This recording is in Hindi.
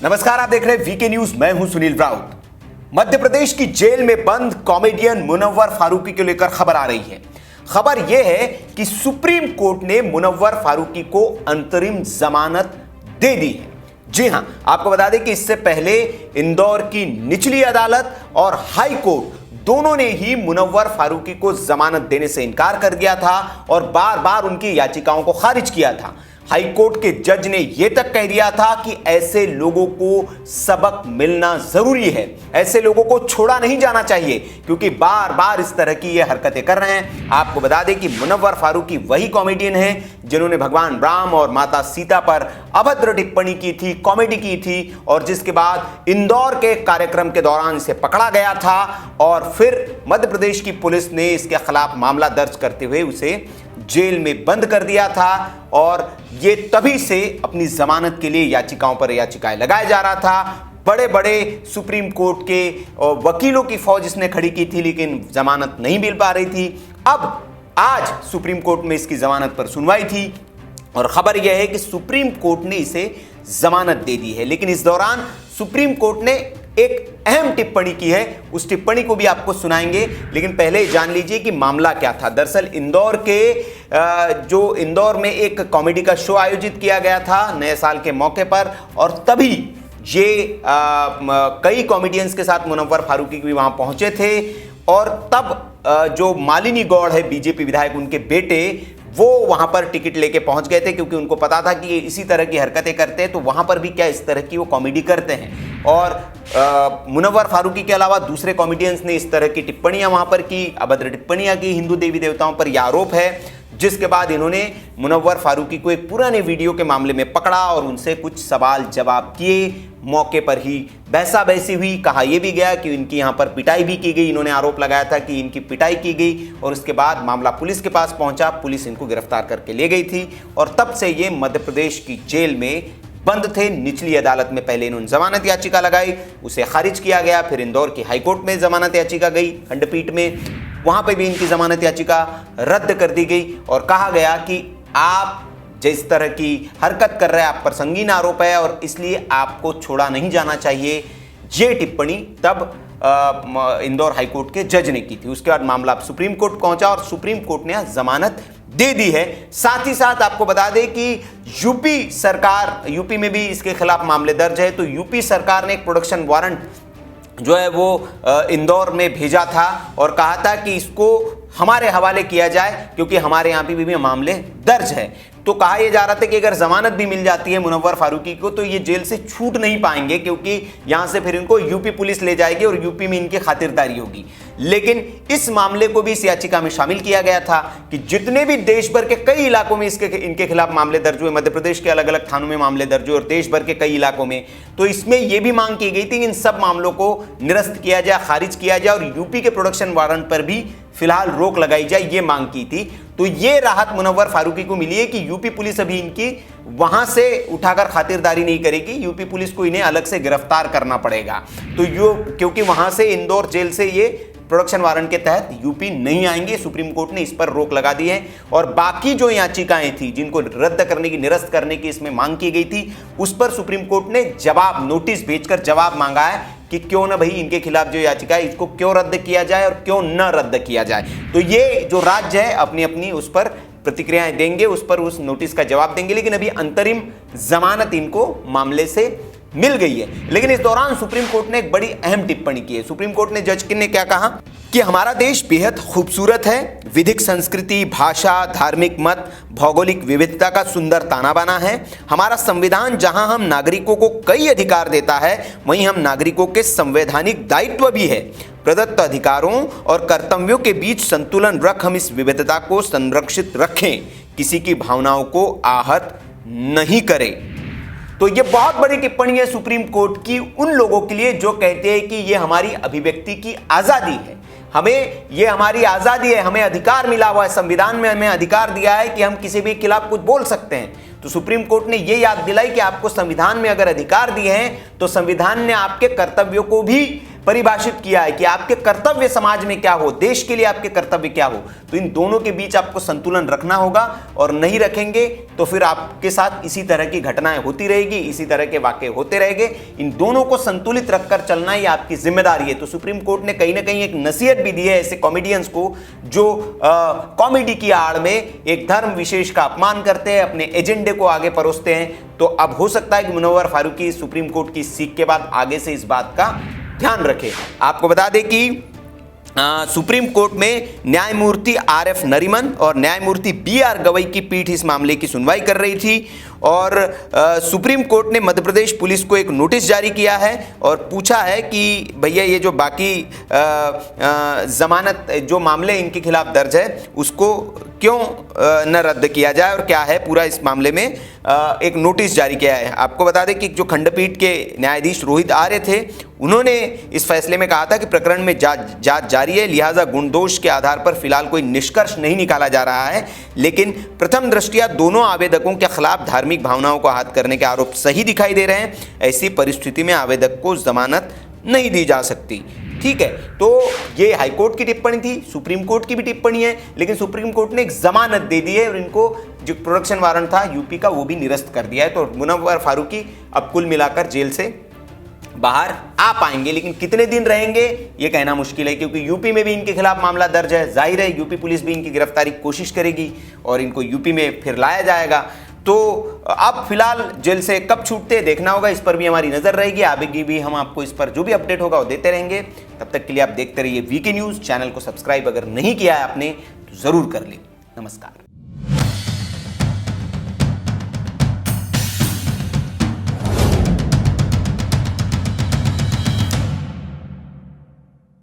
नमस्कार, आप देख रहे हैं वीके न्यूज। मैं हूं सुनील राउत। मध्य प्रदेश की जेल में बंद कॉमेडियन मुनव्वर फारूकी को लेकर खबर आ रही है। खबर यह है कि सुप्रीम कोर्ट ने मुनव्वर फारूकी को अंतरिम जमानत दे दी है। जी हां, आपको बता दें कि इससे पहले इंदौर की निचली अदालत और हाई कोर्ट दोनों ने ही मुनव्वर फारूकी को जमानत देने से इनकार कर दिया था और बार बार उनकी याचिकाओं को खारिज किया था। हाई कोर्ट के जज ने यह तक कह दिया था कि ऐसे लोगों को सबक मिलना जरूरी है, ऐसे लोगों को छोड़ा नहीं जाना चाहिए क्योंकि बार बार इस तरह की ये हरकतें कर रहे हैं। आपको बता दें कि मुनव्वर फारूकी वही कॉमेडियन हैं जिन्होंने भगवान राम और माता सीता पर अभद्र टिप्पणी की थी, कॉमेडी की थी और जिसके बाद इंदौर के कार्यक्रम के दौरान इसे पकड़ा गया था और फिर मध्य प्रदेश की पुलिस ने इसके खिलाफ मामला दर्ज करते हुए उसे जेल में बंद कर दिया था और ये तभी से अपनी जमानत के लिए याचिकाओं पर याचिकाएं लगाया जा रहा था। बड़े बड़े सुप्रीम कोर्ट के वकीलों की फौज इसने खड़ी की थी लेकिन जमानत नहीं मिल पा रही थी। अब आज सुप्रीम कोर्ट में इसकी जमानत पर सुनवाई थी और खबर यह है कि सुप्रीम कोर्ट ने इसे जमानत दे दी है। लेकिन इस दौरान सुप्रीम कोर्ट ने एक अहम टिप्पणी की है, उस टिप्पणी को भी आपको सुनाएंगे। लेकिन पहले जान लीजिए कि मामला क्या था। दरअसल इंदौर में एक कॉमेडी का शो आयोजित किया गया था नए साल के मौके पर और तभी ये कई कॉमेडियंस के साथ मुनव्वर फारूकी भी वहां पहुंचे थे और तब जो मालिनी गौड़ है बीजेपी विधायक, उनके बेटे वो वहां पर टिकट लेके पहुंच गए थे क्योंकि उनको पता था कि ये इसी तरह की हरकतें करते हैं तो वहां पर भी क्या इस तरह की वो कॉमेडी करते हैं। और मुनव्वर फारूकी के अलावा दूसरे कॉमेडियंस ने इस तरह की टिप्पणियां वहां पर की, अभद्र टिप्पणियां की, हिंदू देवी देवताओं पर यह आरोप है। जिसके बाद इन्होंने मुनव्वर फारूकी को एक पुराने वीडियो के मामले में पकड़ा और उनसे कुछ सवाल जवाब किए। मौके पर ही बहसा बहसी हुई। कहा यह भी गया कि इनकी यहां पर पिटाई भी की गई। इन्होंने आरोप लगाया था कि इनकी पिटाई की गई और उसके बाद मामला पुलिस के पास पहुंचा। पुलिस इनको गिरफ्तार करके ले गई थी और तब से ये मध्य प्रदेश की जेल में बंद थे। निचली अदालत में पहले इन्होंने जमानत याचिका लगाई, उसे खारिज किया गया। फिर इंदौर की हाईकोर्ट में जमानत याचिका गई खंडपीठ में, वहां पे भी इनकी जमानत याचिका रद्द कर दी गई और कहा गया कि आप जिस तरह की हरकत कर रहे हैं, आप पर संगीन आरोप है और इसलिए आपको छोड़ा नहीं जाना चाहिए। ये टिप्पणी तब इंदौर हाईकोर्ट के जज ने की थी। उसके बाद मामला सुप्रीम कोर्ट पहुंचा और सुप्रीम कोर्ट ने जमानत दे दी है। साथ ही साथ आपको बता दें कि यूपी में भी इसके खिलाफ मामले दर्ज है। तो यूपी सरकार ने एक प्रोडक्शन वारंट जो है वो इंदौर में भेजा था और कहा था कि इसको हमारे हवाले किया जाए क्योंकि हमारे यहाँ पे भी मामले दर्ज है। तो कहा यह जा रहा था कि अगर जमानत भी मिल जाती है मुनव्वर फारूकी को तो ये जेल से छूट नहीं पाएंगे क्योंकि यहां से फिर इनको यूपी पुलिस ले जाएगी और यूपी में इनकी खातिरदारी होगी। लेकिन इस मामले को भी इस याचिका में शामिल किया गया था कि जितने भी देश भर के कई इलाकों में इनके खिलाफ मामले दर्ज हुए, मध्य प्रदेश के अलग अलग थानों में मामले दर्ज हुए और देश भर के कई इलाकों में, तो इसमें यह भी मांग की गई थी कि इन सब मामलों को निरस्त किया जाए, खारिज किया जाए और यूपी के प्रोडक्शन वारंट पर भी फिलहाल रोक लगाई जाए, ये मांग की थी। तो ये राहत मुनव्वर फारूकी को मिली है कि यूपी पुलिस अभी इनकी वहां से उठाकर खातिरदारी नहीं करेगी। यूपी पुलिस को इन्हें अलग से गिरफ्तार करना पड़ेगा। तो क्योंकि वहां से इंदौर जेल से ये प्रोडक्शन वारंट के तहत यूपी नहीं आएंगे। सुप्रीम कोर्ट ने इस पर रोक लगा दी है और बाकी जो याचिकाएं थी जिनको रद्द करने की, निरस्त करने की इसमें मांग की गई थी, उस पर सुप्रीम कोर्ट ने नोटिस भेजकर जवाब मांगा है कि क्यों ना भाई इनके खिलाफ जो याचिका है इसको क्यों रद्द किया जाए और क्यों न रद्द किया जाए। तो ये जो राज्य है अपनी अपनी उस पर प्रतिक्रियाएं देंगे, उस पर उस नोटिस का जवाब देंगे। लेकिन अभी अंतरिम जमानत इनको मामले से मिल गई है। लेकिन इस दौरान सुप्रीम कोर्ट ने एक बड़ी अहम टिप्पणी की है। सुप्रीम कोर्ट ने जज ने क्या कहा कि हमारा देश बेहद खूबसूरत है, विधिक संस्कृति, भाषा, धार्मिक मत, भौगोलिक विविधता का सुंदर ताना बाना है। हमारा संविधान जहां हम नागरिकों को कई अधिकार देता है वहीं हम नागरिकों के संवैधानिक दायित्व भी है। प्रदत्त अधिकारों और कर्तव्यों के बीच संतुलन रख हम इस विविधता को संरक्षित रखें, किसी की भावनाओं को आहत नहीं करें। तो ये बहुत बड़ी टिप्पणी है सुप्रीम कोर्ट की उन लोगों के लिए जो कहते हैं कि ये हमारी अभिव्यक्ति की आजादी है, ये हमारी आजादी है, हमें अधिकार मिला हुआ है, संविधान में हमें अधिकार दिया है कि हम किसी भी खिलाफ कुछ बोल सकते हैं। तो सुप्रीम कोर्ट ने यह याद दिलाई कि आपको संविधान में अगर अधिकार दिए हैं तो संविधान ने आपके कर्तव्यों को भी परिभाषित किया है कि आपके कर्तव्य समाज में क्या हो, देश के लिए आपके कर्तव्य क्या हो। तो इन दोनों के बीच आपको संतुलन रखना होगा, और नहीं रखेंगे तो फिर आपके साथ इसी तरह की घटनाएं होती रहेगी, इसी तरह के वाकये होते रहेंगे। इन दोनों को संतुलित रखकर चलना ही आपकी जिम्मेदारी है। तो सुप्रीम कोर्ट ने कहीं ना कहीं एक नसीहत भी दी है ऐसे कॉमेडियंस को जो कॉमेडी की आड़ में एक धर्म विशेष का अपमान करते हैं, अपने एजेंडे को आगे परोसते हैं। तो अब हो सकता है कि मुनव्वर फारूकी सुप्रीम कोर्ट की सीख के बाद आगे से इस बात का ध्यान रखें। आपको बता दें कि सुप्रीम कोर्ट में न्यायमूर्ति आर.एफ. नरीमन और न्यायमूर्ति बी.आर. गवई की पीठ इस मामले की सुनवाई कर रही थी, और सुप्रीम कोर्ट ने मध्य प्रदेश पुलिस को एक नोटिस जारी किया है और पूछा है कि भैया ये जो बाकी जमानत जो मामले इनके खिलाफ दर्ज है उसको क्यों न रद्द किया जाए, और क्या है पूरा इस मामले में एक नोटिस जारी किया है। आपको बता दें कि जो खंडपीठ के न्यायाधीश रोहित आर्य थे, उन्होंने इस फैसले में कहा था कि प्रकरण में जांच जारी है, लिहाजा गुणदोष के आधार पर फिलहाल कोई निष्कर्ष नहीं निकाला जा रहा है। लेकिन प्रथम दृष्टया दोनों आवेदकों के खिलाफ धार्मिक भावनाओं को आहत करने के आरोप सही दिखाई दे रहे हैं। ऐसी परिस्थिति में आवेदक को जमानत नहीं दी जा सकती। ठीक है, तो ये हाईकोर्ट की टिप्पणी थी, सुप्रीम कोर्ट की भी टिप्पणी है, लेकिन सुप्रीम कोर्ट ने एक जमानत दे दी है और इनको जो प्रोडक्शन वारंट था यूपी का वो भी निरस्त कर दिया है। तो मुनव्वर फारूकी अब कुल मिलाकर जेल से बाहर आ पाएंगे, लेकिन कितने दिन रहेंगे ये कहना मुश्किल है, क्योंकि यूपी में भी इनके खिलाफ मामला दर्ज है। जाहिर है यूपी पुलिस भी इनकी गिरफ्तारी की कोशिश करेगी और इनको यूपी में फिर लाया जाएगा। तो अब फिलहाल जेल से कब छूटते देखना होगा, इस पर भी हमारी नजर रहेगी। आगे भी हम आपको इस पर जो भी अपडेट होगा वो देते रहेंगे। तब तक के लिए आप देखते रहिए वीके न्यूज। चैनल को सब्सक्राइब अगर नहीं किया है आपने तो जरूर कर ले। नमस्कार।